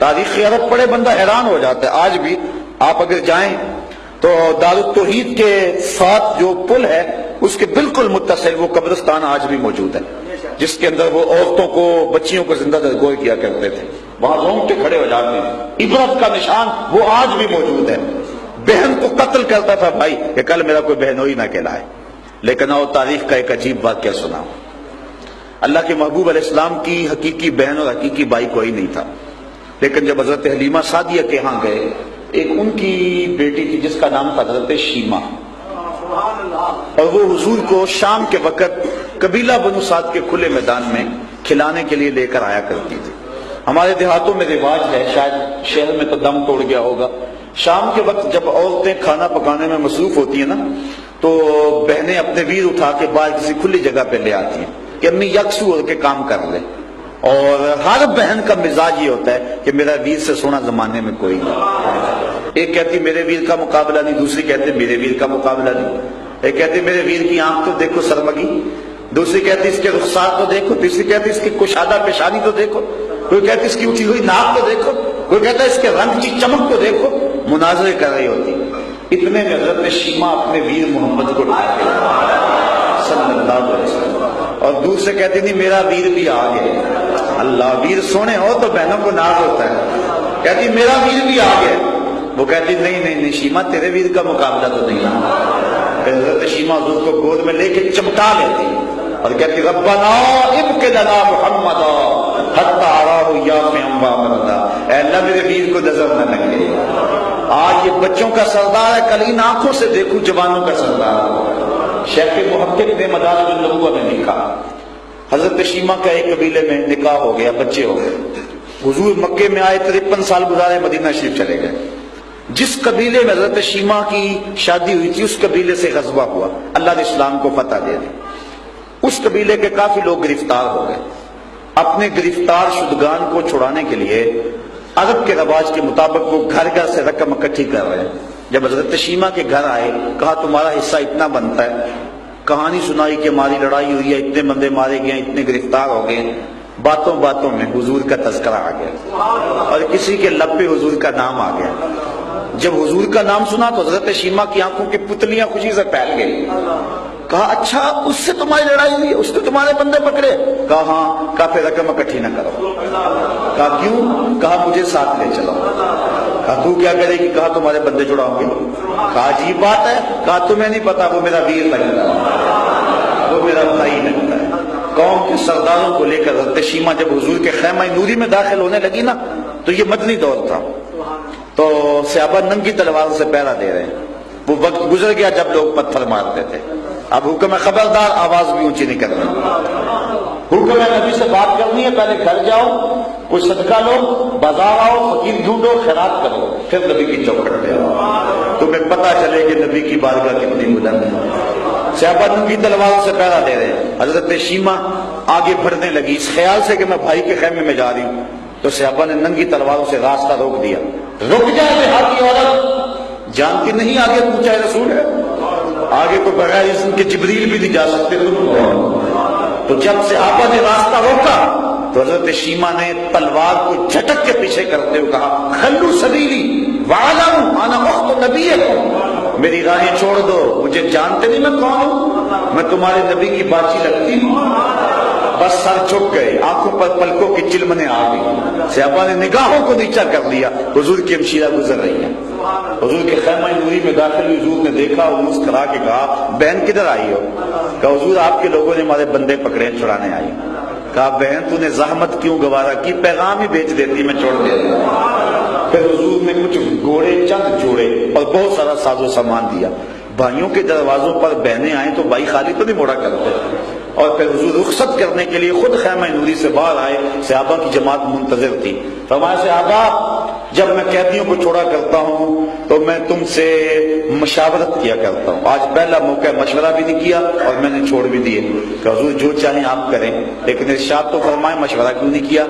تاریخ عرب پڑھے بندہ حیران ہو جاتا ہے. آج بھی آپ اگر جائیں تو دارالتوحید کے ساتھ جو پل ہے اس کے بالکل متصل وہ قبرستان آج بھی موجود ہے، جس کے اندر وہ عورتوں کو بچیوں کو زندہ درگور کیا کرتے تھے. وہاں رونگٹے کھڑے ہو جاتے ہیں. عبرت کا نشان وہ آج بھی موجود ہے. بہن کو قتل کرتا تھا بھائی کہ کل میرا کوئی بہنوئی نہ کہلائے. لیکن آؤ تاریخ کا ایک عجیب واقعہ سناؤ. اللہ کے محبوب علیہ السلام کی حقیقی بہن اور حقیقی بھائی کوئی نہیں تھا، لیکن جب حضرت حلیمہ سعدیہ کے ہاں گئے، ایک ان کی بیٹی تھی جس کا نام تھا حضرت شیمہ، اور وہ حضور کو شام کے وقت قبیلہ بنو سعد کے کھلے میدان میں کھلانے کے لیے لے کر آیا کرتی تھی. ہمارے دیہاتوں میں رواج ہے، شاید شہر میں تو دم توڑ گیا ہوگا، شام کے وقت جب عورتیں کھانا پکانے میں مصروف ہوتی ہیں نا تو بہنیں اپنے ویر اٹھا کے باہر کسی کھلی جگہ پہ لے آتی ہیں کہ امی یکسو ہو کے کام کر لے. اور ہر بہن کا مزاج یہ ہوتا ہے کہ میرا ویر سے سونا زمانے میں کوئی نہیں. ایک کہتی میرے ویر کا مقابلہ نہیں، دوسری کہتے میرے ویر کا مقابلہ نہیں. ایک کہتی میرے ویر کی آنکھ تو دیکھو سرمگی، دوسری کہتی اس کے رخسار تو دیکھو، تیسری کہتی اس کی کشادہ پیشانی تو دیکھو، کوئی کہتی اس کی اٹھی ہوئی ناک تو دیکھو، کوئی کہتا ہے اس کے رنگ کی چمک تو دیکھو. مناظرے کر رہی ہوتی. اتنے میں حضرت شیمہ اپنے ویر محمد کو اٹھا کے صلی اللہ علیہ وسلم، اور دور سے کہتی نہیں میرا ویر بھی آ گیا. اللہ، ویر سونے ہو تو بہنوں کو ناز ہوتا ہے. کہتی میرا ویر بھی آ گیا. وہ کہتی نہیں نہیں نہیں شیمہ تیرے ویر کا مقابلہ تو نہیں. حضرت شیمہ حضور کو گود میں لے کے چمٹا لیتی اور کہتی ربنا ابق لنا محمد حتی اراه یافعا وامردا. اے اللہ میرے ویر کو نظر نہ لگے. آج یہ بچوں کا سردار ہے، کل ان آنکھوں سے دیکھوں جوانوں کا سردار. شیخ محقق نے مدارج النبوہ میں لکھا حضرت شیمہ کا ایک قبیلے میں نکاح ہو گیا، بچے ہو گئے. حضور مکے میں آئے، 53 سال گزارے، مدینہ شریف چلے گئے. جس قبیلے میں حضرت شیمہ کی شادی ہوئی تھی اس قبیلے سے غزوہ ہوا، اللہ نے اسلام کو فتح دے دی. اس قبیلے کے کافی لوگ گرفتار ہو گئے. اپنے گرفتار شدگان کو چھڑانے کے لیے عرب کے رواج کے مطابق وہ گھر گھر سے رقم اکٹھی کر رہے ہیں. جب حضرت شیمہ کے گھر آئے، کہا تمہارا حصہ اتنا بنتا ہے. کہانی سنائی کہ ہماری لڑائی ہوئی ہے، اتنے بندے مارے گئے، اتنے گرفتار ہو گئے. باتوں باتوں میں حضور کا تذکرہ آ گیا اور کسی کے لب پہ حضور کا نام آ گیا. جب حضور کا نام سنا تو حضرت شیمہ کی آنکھوں کی پتلیاں خوشی سے پھیل گئی. کہا اچھا اس سے تمہاری لڑائی ہوئی، اس نے تمہارے بندے پکڑے؟ کہا ہاں. کہا پھر رقم اکٹھی نہ کرو. کہا کیوں؟ کہا مجھے ساتھ لے چلو. کہا تو کیا کرے گی؟ کہا تمہارے بندے چھڑاؤں گے. کہا عجیب بات ہے. کہا تمہیں نہیں پتا وہ میرا ویر لگتا ہے، وہ میرا بھائی لگتا ہے. قوم کے سرداروں کو لے کر حضرت شیمہ جب حضور کے خیمہ نوری میں داخل ہونے لگی نا تو یہ مدنی دور تھا، تو صحابہ ننگی تلواروں سے پہرا دے رہے ہیں. وہ وقت گزر گیا جب لوگ پتھر مارتے تھے. اب حکم ہے خبردار، آواز بھی اونچی نہیں کرنا. حکم ہے نبی سے بات کرنی ہے، پہلے گھر جاؤ، کوئی صدقہ لو، بازار آؤ، فقیر ڈھونڈو، خیرات کرو، پھر نبی کی چوکھٹ پہ آؤ، تمہیں پتہ چلے کہ نبی کی بارگاہ کتنی بلند ہے. صحابہ ننگی تلواروں سے پہرا دے رہے ہیں. حضرت شیمہ آگے بڑھنے لگی اس خیال سے کہ میں بھائی کے خیمے میں جا رہی ہوں، تو صحابہ نے ننگی تلواروں سے راستہ روک دیا. رک جائے دیہاتی عورت، جانتی نہیں آگے پوچھا رسول ہے، آگے کو بغیر اذن کے جبریل بھی نہیں جا سکتے. تو جب صحابہ نے راستہ روکا تو حضرت شیمہ نے تلوار کو جھٹک کے پیچھے کرتے ہوئے کہا خلو سبیلی وعلم انا اخت نبیکم، میری راہیں چھوڑ دو، مجھے جانتے نہیں میں کون ہوں، میں تمہارے نبی کی باچی لگتی ہوں. بس سر جھک گئے، آنکھوں پر پلکوں کی چلمنے آ گئی. صحابہ نے نگاہوں کو نیچا کر لیا. حضور کی ہمشیرہ گزر رہی ہے. حضور کے خیمہ نوری میں داخل ہوئی. حضور نے دیکھا اور مسکرا کے کہا بہن کدھر آئی ہو؟ کہا حضور آپ کے لوگوں نے ہمارے بندے پکڑے، چھڑانے آئی. کہا بہن تو نے زحمت کیوں گوارا کی، پیغام ہی بیچ دیتی، میں چھوڑ دیتا. پھر حضور نے کچھ گھوڑے چند جوڑے اور بہت سارا ساز و سامان دیا. بھائیوں کے دروازوں پر بہنیں آئیں تو بھائی خالی تو نہیں موڑا کرتے. اور پھر حضور رخصت کرنے کے لیے خود خیمہ نوری سے باہر آئے. صحابہ کی جماعت منتظر تھی. فرمایا صحابہ جب میں قیدیوں کو چھوڑا کرتا ہوں تو میں تم سے مشاورت کیا کرتا ہوں. آج پہلا موقع، مشورہ بھی نہیں کیا اور میں نے چھوڑ بھی دیے. کہ حضور جو چاہیں آپ کریں، لیکن ارشاد تو فرمائے مشورہ کیوں نہیں کیا؟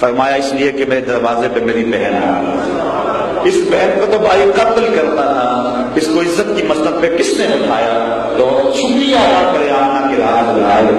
فرمایا اس لیے کہ میرے دروازے پہ میری بہن ہے، اس بہن کو تو بھائی قتل کرتا تھا، اس کو عزت کی مسند پہ کس نے اٹھایا؟ تو شکریہ ادا کرے آمنہ کے راز لائے.